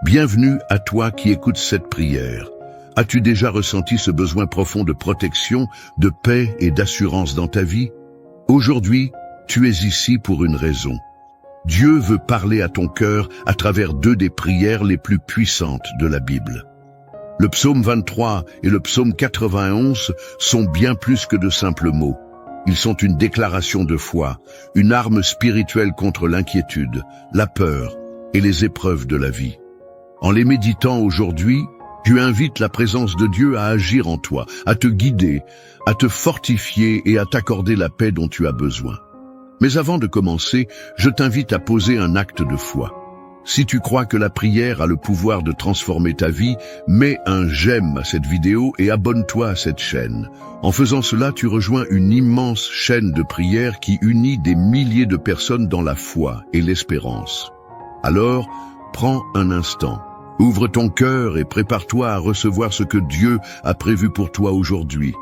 Bienvenue à toi qui écoutes cette prière. As-tu déjà ressenti ce besoin profond de protection, de paix et d'assurance dans ta vie? Aujourd'hui, tu es ici pour une raison. Dieu veut parler à ton cœur à travers deux des prières les plus puissantes de la Bible. Le psaume 23 et le psaume 91 sont bien plus que de simples mots. Ils sont une déclaration de foi, une arme spirituelle contre l'inquiétude, la peur et les épreuves de la vie. En les méditant aujourd'hui, tu invites la présence de Dieu à agir en toi, à te guider, à te fortifier et à t'accorder la paix dont tu as besoin. Mais avant de commencer, je t'invite à poser un acte de foi. Si tu crois que la prière a le pouvoir de transformer ta vie, mets un j'aime à cette vidéo et abonne-toi à cette chaîne. En faisant cela, tu rejoins une immense chaîne de prières qui unit des milliers de personnes dans la foi et l'espérance. Alors, prends un instant. Ouvre ton cœur et prépare-toi à recevoir ce que Dieu a prévu pour toi aujourd'hui.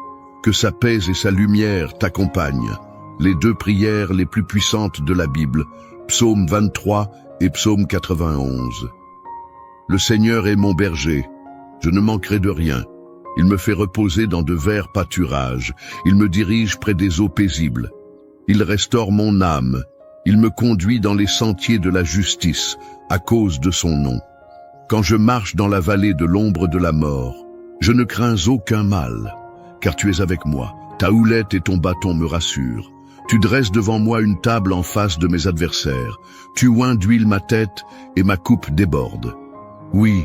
Que sa paix et sa lumière t'accompagnent. Les deux prières les plus puissantes de la Bible, psaume 23 et psaume 91. Le Seigneur est mon berger, je ne manquerai de rien. Il me fait reposer dans de verts pâturages, il me dirige près des eaux paisibles. Il restaure mon âme, il me conduit dans les sentiers de la justice, à cause de son nom. Quand je marche dans la vallée de l'ombre de la mort, je ne crains aucun mal, car tu es avec moi. Ta houlette et ton bâton me rassurent. Tu dresses devant moi une table en face de mes adversaires. Tu oins d'huile ma tête et ma coupe déborde. Oui,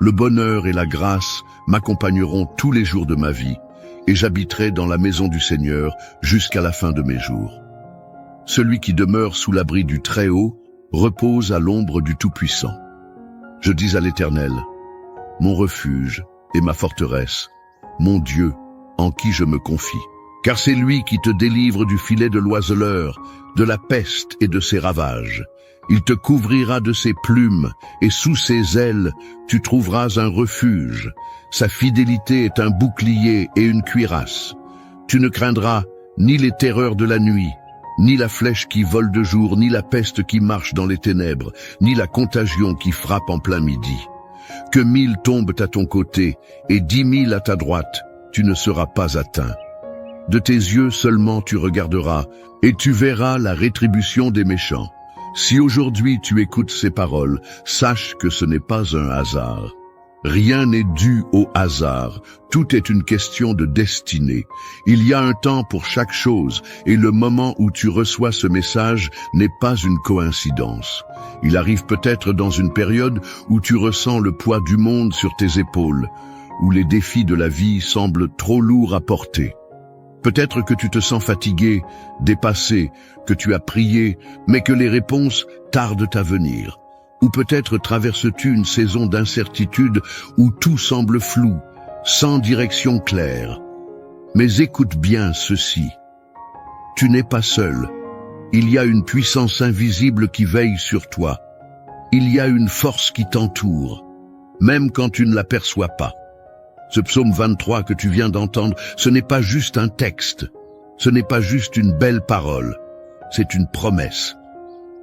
le bonheur et la grâce m'accompagneront tous les jours de ma vie, et j'habiterai dans la maison du Seigneur jusqu'à la fin de mes jours. Celui qui demeure sous l'abri du Très-Haut repose à l'ombre du Tout-Puissant. Je dis à l'Éternel, mon refuge et ma forteresse, mon Dieu, en qui je me confie. Car c'est lui qui te délivre du filet de l'oiseleur, de la peste et de ses ravages. Il te couvrira de ses plumes, et sous ses ailes, tu trouveras un refuge. Sa fidélité est un bouclier et une cuirasse. Tu ne craindras ni les terreurs de la nuit, ni la flèche qui vole de jour, ni la peste qui marche dans les ténèbres, ni la contagion qui frappe en plein midi. Que 1000 tombent à ton côté et 10 000 à ta droite, tu ne seras pas atteint. De tes yeux seulement tu regarderas, et tu verras la rétribution des méchants. Si aujourd'hui tu écoutes ces paroles, sache que ce n'est pas un hasard. Rien n'est dû au hasard, tout est une question de destinée. Il y a un temps pour chaque chose, et le moment où tu reçois ce message n'est pas une coïncidence. Il arrive peut-être dans une période où tu ressens le poids du monde sur tes épaules, où les défis de la vie semblent trop lourds à porter. Peut-être que tu te sens fatigué, dépassé, que tu as prié, mais que les réponses tardent à venir. Ou peut-être traverses-tu une saison d'incertitude où tout semble flou, sans direction claire. Mais écoute bien ceci. Tu n'es pas seul. Il y a une puissance invisible qui veille sur toi. Il y a une force qui t'entoure, même quand tu ne l'aperçois pas. Ce psaume 23 que tu viens d'entendre, ce n'est pas juste un texte. Ce n'est pas juste une belle parole. C'est une promesse.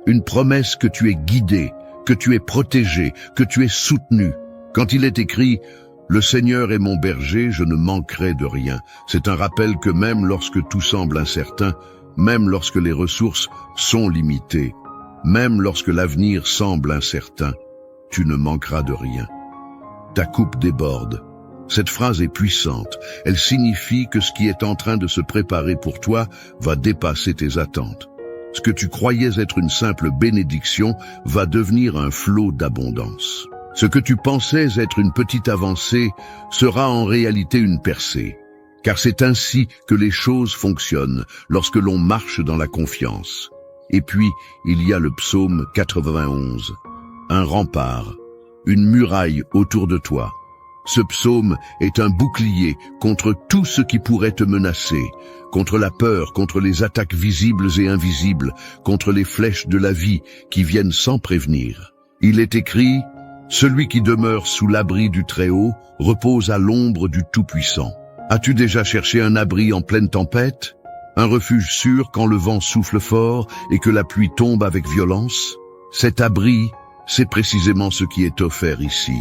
Une promesse que tu es guidé, que tu es protégé, que tu es soutenu. Quand il est écrit « Le Seigneur est mon berger, je ne manquerai de rien », c'est un rappel que même lorsque tout semble incertain, même lorsque les ressources sont limitées, même lorsque l'avenir semble incertain, tu ne manqueras de rien. Ta coupe déborde. Cette phrase est puissante. Elle signifie que ce qui est en train de se préparer pour toi va dépasser tes attentes. Ce que tu croyais être une simple bénédiction va devenir un flot d'abondance. Ce que tu pensais être une petite avancée sera en réalité une percée. Car c'est ainsi que les choses fonctionnent lorsque l'on marche dans la confiance. Et puis, il y a le psaume 91. Un rempart, une muraille autour de toi. Ce psaume est un bouclier contre tout ce qui pourrait te menacer, contre la peur, contre les attaques visibles et invisibles, contre les flèches de la vie qui viennent sans prévenir. Il est écrit « Celui qui demeure sous l'abri du Très-Haut repose à l'ombre du Tout-Puissant ». As-tu déjà cherché un abri en pleine tempête? Un refuge sûr quand le vent souffle fort et que la pluie tombe avec violence? Cet abri, c'est précisément ce qui est offert ici.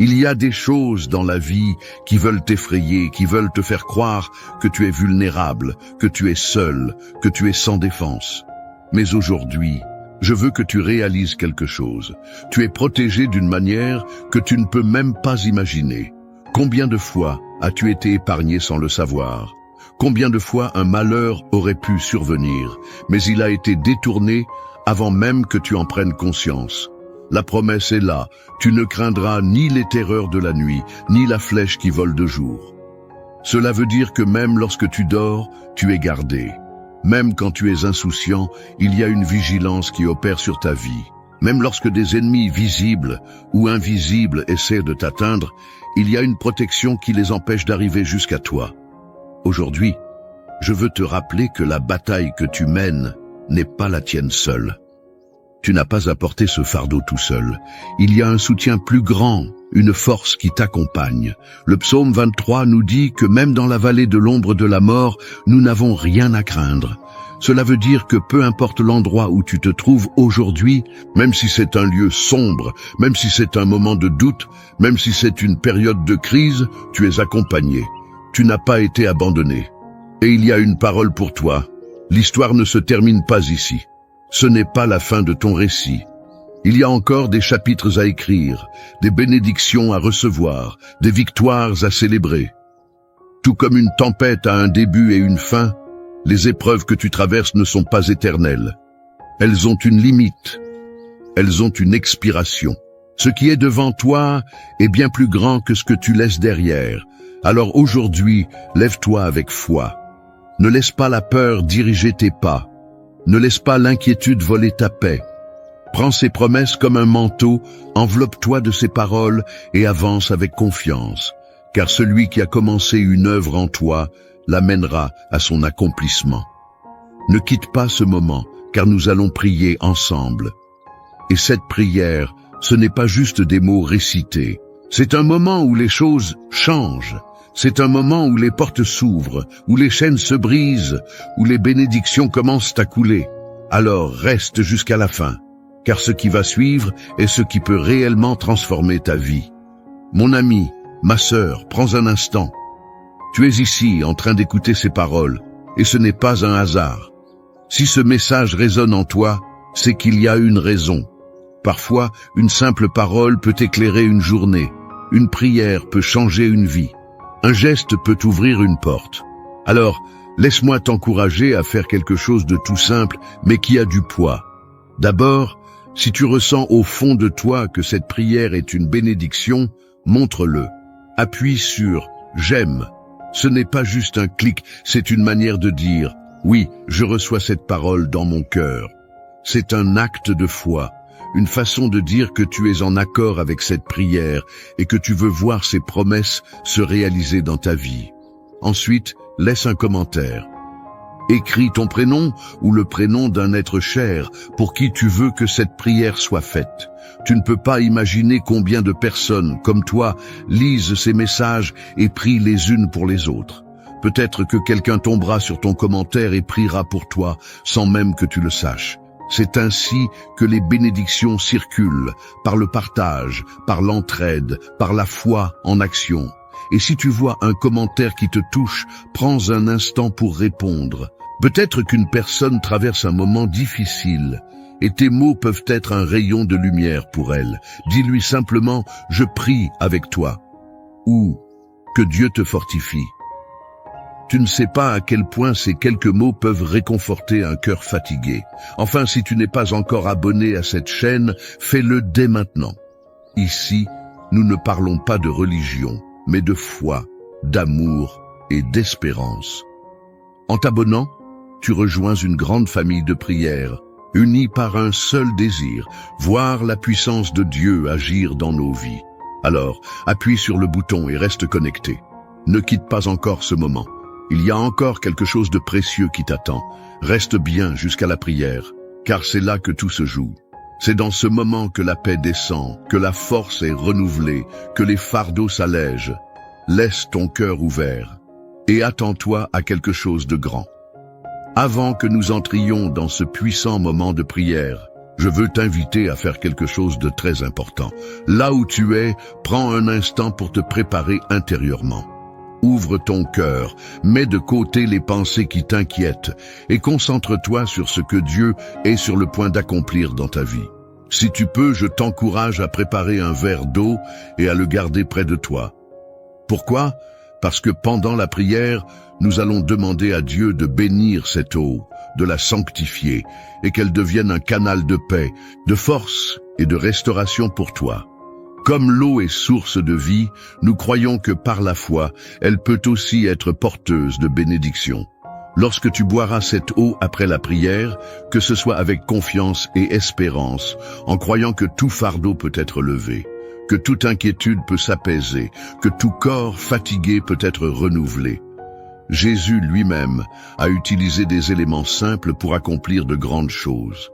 Il y a des choses dans la vie qui veulent t'effrayer, qui veulent te faire croire que tu es vulnérable, que tu es seul, que tu es sans défense. Mais aujourd'hui, je veux que tu réalises quelque chose. Tu es protégé d'une manière que tu ne peux même pas imaginer. Combien de fois as-tu été épargné sans le savoir? Combien de fois un malheur aurait pu survenir, mais il a été détourné avant même que tu en prennes conscience? La promesse est là, tu ne craindras ni les terreurs de la nuit, ni la flèche qui vole de jour. Cela veut dire que même lorsque tu dors, tu es gardé. Même quand tu es insouciant, il y a une vigilance qui opère sur ta vie. Même lorsque des ennemis visibles ou invisibles essaient de t'atteindre, il y a une protection qui les empêche d'arriver jusqu'à toi. Aujourd'hui, je veux te rappeler que la bataille que tu mènes n'est pas la tienne seule. Tu n'as pas à porter ce fardeau tout seul. Il y a un soutien plus grand, une force qui t'accompagne. Le psaume 23 nous dit que même dans la vallée de l'ombre de la mort, nous n'avons rien à craindre. Cela veut dire que peu importe l'endroit où tu te trouves aujourd'hui, même si c'est un lieu sombre, même si c'est un moment de doute, même si c'est une période de crise, tu es accompagné. Tu n'as pas été abandonné. Et il y a une parole pour toi. L'histoire ne se termine pas ici. Ce n'est pas la fin de ton récit. Il y a encore des chapitres à écrire, des bénédictions à recevoir, des victoires à célébrer. Tout comme une tempête a un début et une fin, les épreuves que tu traverses ne sont pas éternelles. Elles ont une limite. Elles ont une expiration. Ce qui est devant toi est bien plus grand que ce que tu laisses derrière. Alors aujourd'hui, lève-toi avec foi. Ne laisse pas la peur diriger tes pas. Ne laisse pas l'inquiétude voler ta paix. Prends ces promesses comme un manteau, enveloppe-toi de ces paroles et avance avec confiance, car celui qui a commencé une œuvre en toi l'amènera à son accomplissement. Ne quitte pas ce moment, car nous allons prier ensemble. Et cette prière, ce n'est pas juste des mots récités. C'est un moment où les choses changent. C'est un moment où les portes s'ouvrent, où les chaînes se brisent, où les bénédictions commencent à couler. Alors reste jusqu'à la fin, car ce qui va suivre est ce qui peut réellement transformer ta vie. Mon ami, ma sœur, prends un instant. Tu es ici en train d'écouter ces paroles, et ce n'est pas un hasard. Si ce message résonne en toi, c'est qu'il y a une raison. Parfois, une simple parole peut éclairer une journée. Une prière peut changer une vie. Un geste peut ouvrir une porte. Alors, laisse-moi t'encourager à faire quelque chose de tout simple, mais qui a du poids. D'abord, si tu ressens au fond de toi que cette prière est une bénédiction, montre-le. Appuie sur « J'aime ». Ce n'est pas juste un clic, c'est une manière de dire « Oui, je reçois cette parole dans mon cœur ». C'est un acte de foi. Une façon de dire que tu es en accord avec cette prière et que tu veux voir ces promesses se réaliser dans ta vie. Ensuite, laisse un commentaire. Écris ton prénom ou le prénom d'un être cher pour qui tu veux que cette prière soit faite. Tu ne peux pas imaginer combien de personnes, comme toi, lisent ces messages et prient les unes pour les autres. Peut-être que quelqu'un tombera sur ton commentaire et priera pour toi sans même que tu le saches. C'est ainsi que les bénédictions circulent, par le partage, par l'entraide, par la foi en action. Et si tu vois un commentaire qui te touche, prends un instant pour répondre. Peut-être qu'une personne traverse un moment difficile, et tes mots peuvent être un rayon de lumière pour elle. Dis-lui simplement « Je prie avec toi » ou « Que Dieu te fortifie ». Tu ne sais pas à quel point ces quelques mots peuvent réconforter un cœur fatigué. Enfin, si tu n'es pas encore abonné à cette chaîne, fais-le dès maintenant. Ici, nous ne parlons pas de religion, mais de foi, d'amour et d'espérance. En t'abonnant, tu rejoins une grande famille de prières, unie par un seul désir, voir la puissance de Dieu agir dans nos vies. Alors, appuie sur le bouton et reste connecté. Ne quitte pas encore ce moment. Il y a encore quelque chose de précieux qui t'attend. Reste bien jusqu'à la prière, car c'est là que tout se joue. C'est dans ce moment que la paix descend, que la force est renouvelée, que les fardeaux s'allègent. Laisse ton cœur ouvert et attends-toi à quelque chose de grand. Avant que nous entrions dans ce puissant moment de prière, Je veux t'inviter à faire quelque chose de très important. Là où tu es, prends un instant pour te préparer intérieurement. Ouvre ton cœur, mets de côté les pensées qui t'inquiètent et concentre-toi sur ce que Dieu est sur le point d'accomplir dans ta vie. Si tu peux, je t'encourage à préparer un verre d'eau et à le garder près de toi. Pourquoi? Parce que pendant la prière, nous allons demander à Dieu de bénir cette eau, de la sanctifier et qu'elle devienne un canal de paix, de force et de restauration pour toi. Comme l'eau est source de vie, nous croyons que par la foi, elle peut aussi être porteuse de bénédiction. Lorsque tu boiras cette eau après la prière, que ce soit avec confiance et espérance, en croyant que tout fardeau peut être levé, que toute inquiétude peut s'apaiser, que tout corps fatigué peut être renouvelé. Jésus lui-même a utilisé des éléments simples pour accomplir de grandes choses.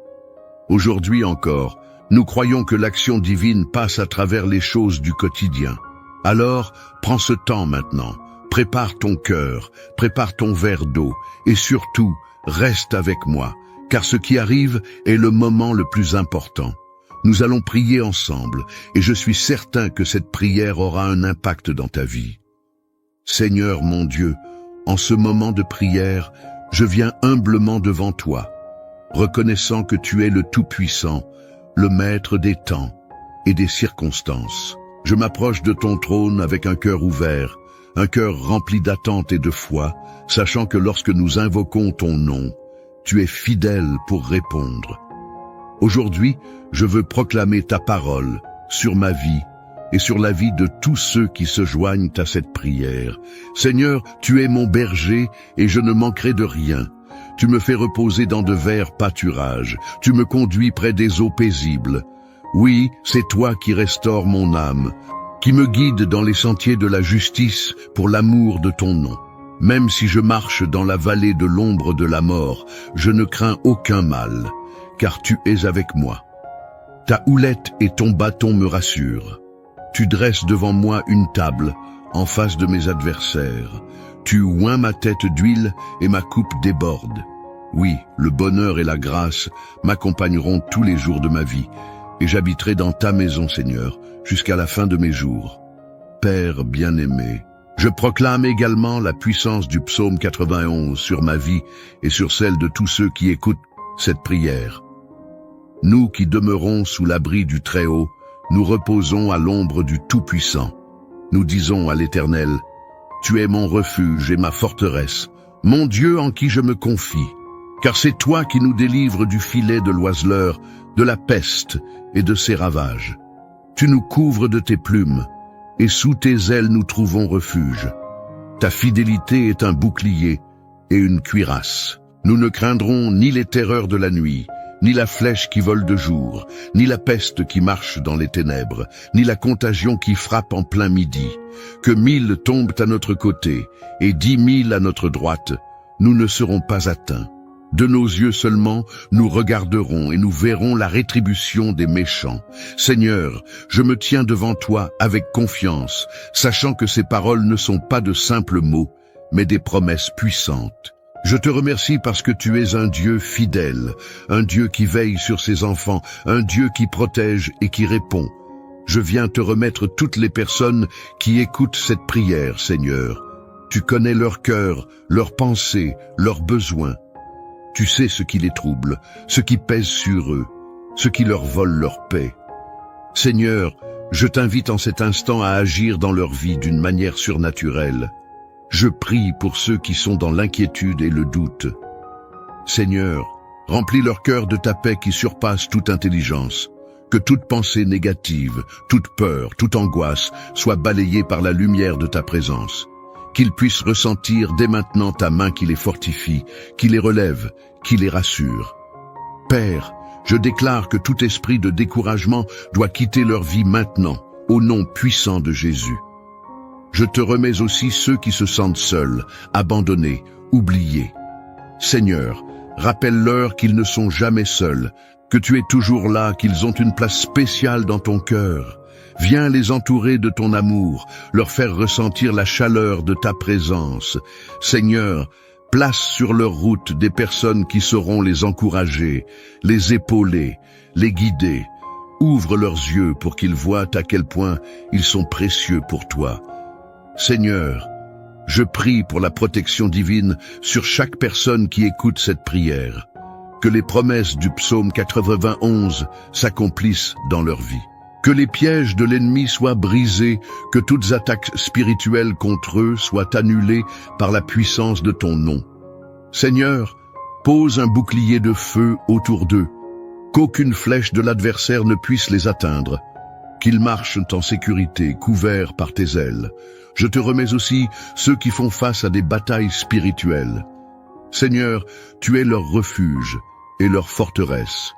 Aujourd'hui encore, nous croyons que l'action divine passe à travers les choses du quotidien. Alors, prends ce temps maintenant, prépare ton cœur, prépare ton verre d'eau et surtout, reste avec moi, car ce qui arrive est le moment le plus important. Nous allons prier ensemble et je suis certain que cette prière aura un impact dans ta vie. Seigneur mon Dieu, en ce moment de prière, je viens humblement devant toi, reconnaissant que tu es le Tout-Puissant, le Maître des temps et des circonstances. Je m'approche de ton trône avec un cœur ouvert, un cœur rempli d'attente et de foi, sachant que lorsque nous invoquons ton nom, tu es fidèle pour répondre. Aujourd'hui, je veux proclamer ta parole sur ma vie et sur la vie de tous ceux qui se joignent à cette prière. Seigneur, tu es mon berger et je ne manquerai de rien. Tu me fais reposer dans de verts pâturages. Tu me conduis près des eaux paisibles. Oui, c'est toi qui restaures mon âme, qui me guide dans les sentiers de la justice pour l'amour de ton nom. Même si je marche dans la vallée de l'ombre de la mort, je ne crains aucun mal, car tu es avec moi. Ta houlette et ton bâton me rassurent. Tu dresses devant moi une table en face de mes adversaires. Tu oins ma tête d'huile et ma coupe déborde. Oui, le bonheur et la grâce m'accompagneront tous les jours de ma vie, et j'habiterai dans ta maison, Seigneur, jusqu'à la fin de mes jours. Père bien-aimé, je proclame également la puissance du psaume 91 sur ma vie et sur celle de tous ceux qui écoutent cette prière. Nous qui demeurons sous l'abri du Très-Haut, nous reposons à l'ombre du Tout-Puissant. Nous disons à l'Éternel, « Tu es mon refuge et ma forteresse, mon Dieu en qui je me confie, car c'est toi qui nous délivres du filet de l'oiseleur, de la peste et de ses ravages. Tu nous couvres de tes plumes, et sous tes ailes nous trouvons refuge. Ta fidélité est un bouclier et une cuirasse. Nous ne craindrons ni les terreurs de la nuit, ni la flèche qui vole de jour, ni la peste qui marche dans les ténèbres, ni la contagion qui frappe en plein midi. Que 1000 tombent à notre côté et 10 000 à notre droite, nous ne serons pas atteints. De nos yeux seulement, nous regarderons et nous verrons la rétribution des méchants. Seigneur, je me tiens devant toi avec confiance, sachant que ces paroles ne sont pas de simples mots, mais des promesses puissantes. Je te remercie parce que tu es un Dieu fidèle, un Dieu qui veille sur ses enfants, un Dieu qui protège et qui répond. Je viens te remettre toutes les personnes qui écoutent cette prière, Seigneur. Tu connais leur cœur, leurs pensées, leurs besoins. Tu sais ce qui les trouble, ce qui pèse sur eux, ce qui leur vole leur paix. Seigneur, je t'invite en cet instant à agir dans leur vie d'une manière surnaturelle. Je prie pour ceux qui sont dans l'inquiétude et le doute. Seigneur, remplis leur cœur de ta paix qui surpasse toute intelligence. Que toute pensée négative, toute peur, toute angoisse soit balayée par la lumière de ta présence. Qu'ils puissent ressentir dès maintenant ta main qui les fortifie, qui les relève, qui les rassure. Père, je déclare que tout esprit de découragement doit quitter leur vie maintenant, au nom puissant de Jésus. Je te remets aussi ceux qui se sentent seuls, abandonnés, oubliés. Seigneur, rappelle-leur qu'ils ne sont jamais seuls, que tu es toujours là, qu'ils ont une place spéciale dans ton cœur. Viens les entourer de ton amour, leur faire ressentir la chaleur de ta présence. Seigneur, Place sur leur route des personnes qui sauront les encourager, les épauler, les guider. Ouvre leurs yeux pour qu'ils voient à quel point ils sont précieux pour toi. Seigneur, je prie pour la protection divine sur chaque personne qui écoute cette prière. Que les promesses du psaume 91 s'accomplissent dans leur vie. Que les pièges de l'ennemi soient brisés, que toutes attaques spirituelles contre eux soient annulées par la puissance de ton nom. Seigneur, pose un bouclier de feu autour d'eux, qu'aucune flèche de l'adversaire ne puisse les atteindre, qu'ils marchent en sécurité, couverts par tes ailes. Je te remets aussi ceux qui font face à des batailles spirituelles. Seigneur, tu es leur refuge et leur forteresse.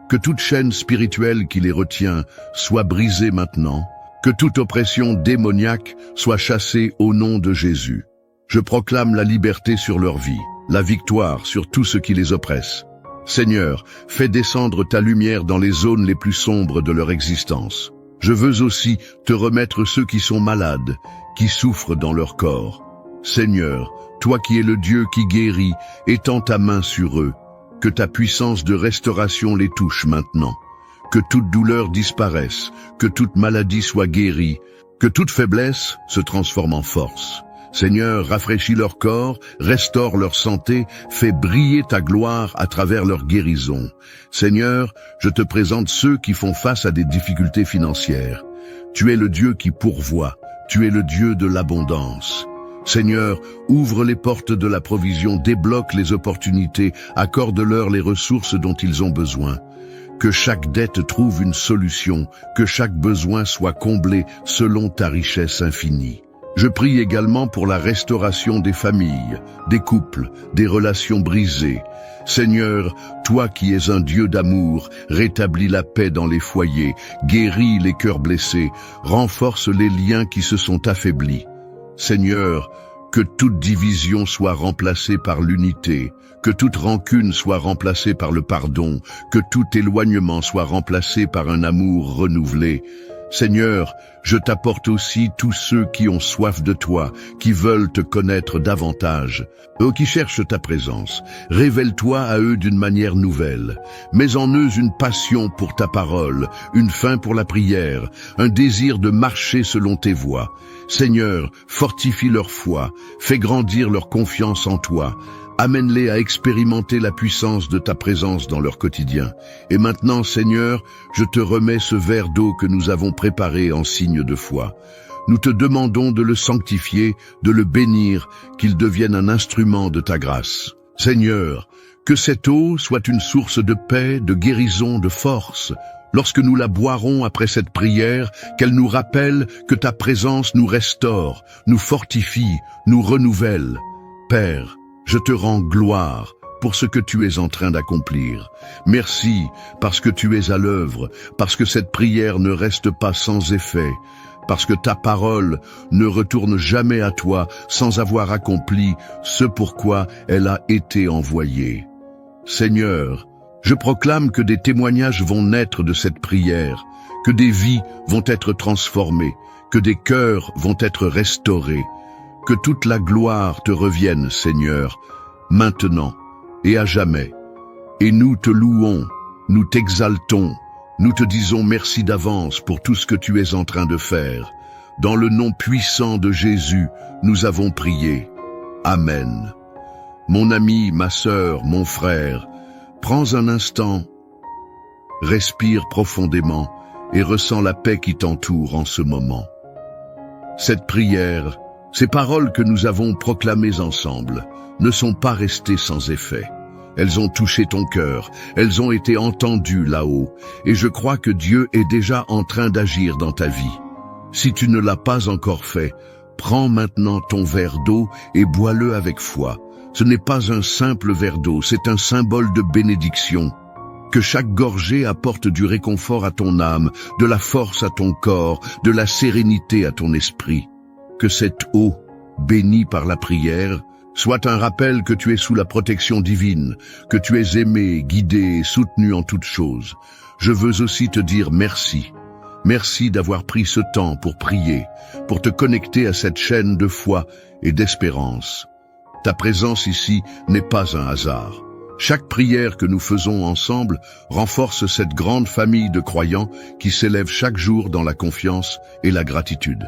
Que toute chaîne spirituelle qui les retient soit brisée maintenant, que toute oppression démoniaque soit chassée au nom de Jésus. Je proclame la liberté sur leur vie, la victoire sur tout ce qui les oppresse. Seigneur, fais descendre ta lumière dans les zones les plus sombres de leur existence. Je veux aussi te remettre ceux qui sont malades, qui souffrent dans leur corps. Seigneur, toi qui es le Dieu qui guérit, étends ta main sur eux. Que ta puissance de restauration les touche maintenant. Que toute douleur disparaisse, que toute maladie soit guérie, que toute faiblesse se transforme en force. Seigneur, rafraîchis leur corps, restaure leur santé, fais briller ta gloire à travers leur guérison. Seigneur, je te présente ceux qui font face à des difficultés financières. Tu es le Dieu qui pourvoit, tu es le Dieu de l'abondance. Seigneur, ouvre les portes de la provision, débloque les opportunités, accorde-leur les ressources dont ils ont besoin. Que chaque dette trouve une solution, que chaque besoin soit comblé selon ta richesse infinie. Je prie également pour la restauration des familles, des couples, des relations brisées. Seigneur, toi qui es un Dieu d'amour, rétablis la paix dans les foyers, guéris les cœurs blessés, renforce les liens qui se sont affaiblis. Seigneur, que toute division soit remplacée par l'unité, que toute rancune soit remplacée par le pardon, que tout éloignement soit remplacé par un amour renouvelé. Seigneur, je t'apporte aussi tous ceux qui ont soif de toi, qui veulent te connaître davantage. Eux qui cherchent ta présence, révèle-toi à eux d'une manière nouvelle. Mets en eux une passion pour ta parole, une faim pour la prière, un désir de marcher selon tes voies. Seigneur, fortifie leur foi, fais grandir leur confiance en toi. Amène-les à expérimenter la puissance de ta présence dans leur quotidien. Et maintenant, Seigneur, je te remets ce verre d'eau que nous avons préparé en signe de foi. Nous te demandons de le sanctifier, de le bénir, qu'il devienne un instrument de ta grâce. Seigneur, que cette eau soit une source de paix, de guérison, de force. Lorsque nous la boirons après cette prière, qu'elle nous rappelle que ta présence nous restaure, nous fortifie, nous renouvelle. Père, je te rends gloire pour ce que tu es en train d'accomplir. Merci parce que tu es à l'œuvre, parce que cette prière ne reste pas sans effet, parce que ta parole ne retourne jamais à toi sans avoir accompli ce pourquoi elle a été envoyée. Seigneur, je proclame que des témoignages vont naître de cette prière, que des vies vont être transformées, que des cœurs vont être restaurés. Que toute la gloire te revienne, Seigneur, maintenant et à jamais. Et nous te louons, nous t'exaltons, nous te disons merci d'avance pour tout ce que tu es en train de faire. Dans le nom puissant de Jésus, nous avons prié. Amen. Mon ami, ma sœur, mon frère, prends un instant, respire profondément et ressens la paix qui t'entoure en ce moment. Cette prière, ces paroles que nous avons proclamées ensemble ne sont pas restées sans effet. Elles ont touché ton cœur, elles ont été entendues là-haut, et je crois que Dieu est déjà en train d'agir dans ta vie. Si tu ne l'as pas encore fait, prends maintenant ton verre d'eau et bois-le avec foi. Ce n'est pas un simple verre d'eau, c'est un symbole de bénédiction. Que chaque gorgée apporte du réconfort à ton âme, de la force à ton corps, de la sérénité à ton esprit. Que cette eau, bénie par la prière, soit un rappel que tu es sous la protection divine, que tu es aimé, guidé et soutenu en toutes choses. Je veux aussi te dire merci. Merci d'avoir pris ce temps pour prier, pour te connecter à cette chaîne de foi et d'espérance. Ta présence ici n'est pas un hasard. Chaque prière que nous faisons ensemble renforce cette grande famille de croyants qui s'élèvent chaque jour dans la confiance et la gratitude.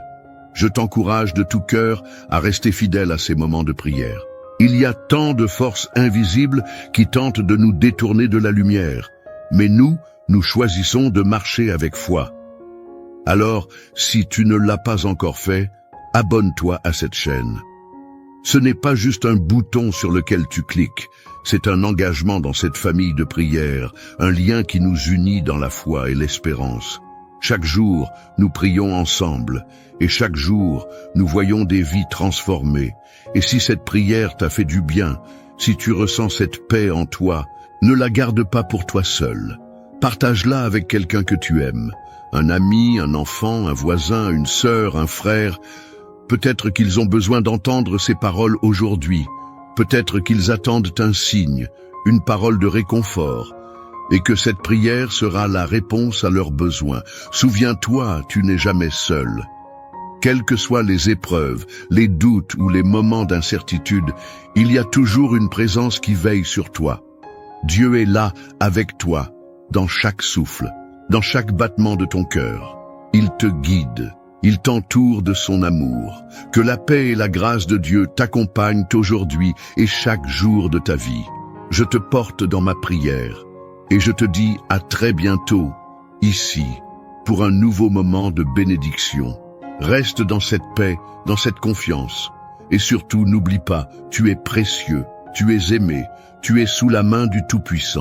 Je t'encourage de tout cœur à rester fidèle à ces moments de prière. Il y a tant de forces invisibles qui tentent de nous détourner de la lumière, mais nous choisissons de marcher avec foi. Alors, si tu ne l'as pas encore fait, abonne-toi à cette chaîne. Ce n'est pas juste un bouton sur lequel tu cliques, c'est un engagement dans cette famille de prière, un lien qui nous unit dans la foi et l'espérance. Chaque jour, nous prions ensemble, et chaque jour, nous voyons des vies transformées. Et si cette prière t'a fait du bien, si tu ressens cette paix en toi, ne la garde pas pour toi seul. Partage-la avec quelqu'un que tu aimes, un ami, un enfant, un voisin, une sœur, un frère. Peut-être qu'ils ont besoin d'entendre ces paroles aujourd'hui. Peut-être qu'ils attendent un signe, une parole de réconfort, et que cette prière sera la réponse à leurs besoins. Souviens-toi, tu n'es jamais seul. Quelles que soient les épreuves, les doutes ou les moments d'incertitude, il y a toujours une présence qui veille sur toi. Dieu est là avec toi, dans chaque souffle, dans chaque battement de ton cœur. Il te guide. Il t'entoure de son amour. Que la paix et la grâce de Dieu t'accompagnent aujourd'hui et chaque jour de ta vie. Je te porte dans ma prière et je te dis à très bientôt, ici, pour un nouveau moment de bénédiction. Reste dans cette paix, dans cette confiance. Et surtout, n'oublie pas, tu es précieux, tu es aimé, tu es sous la main du Tout-Puissant.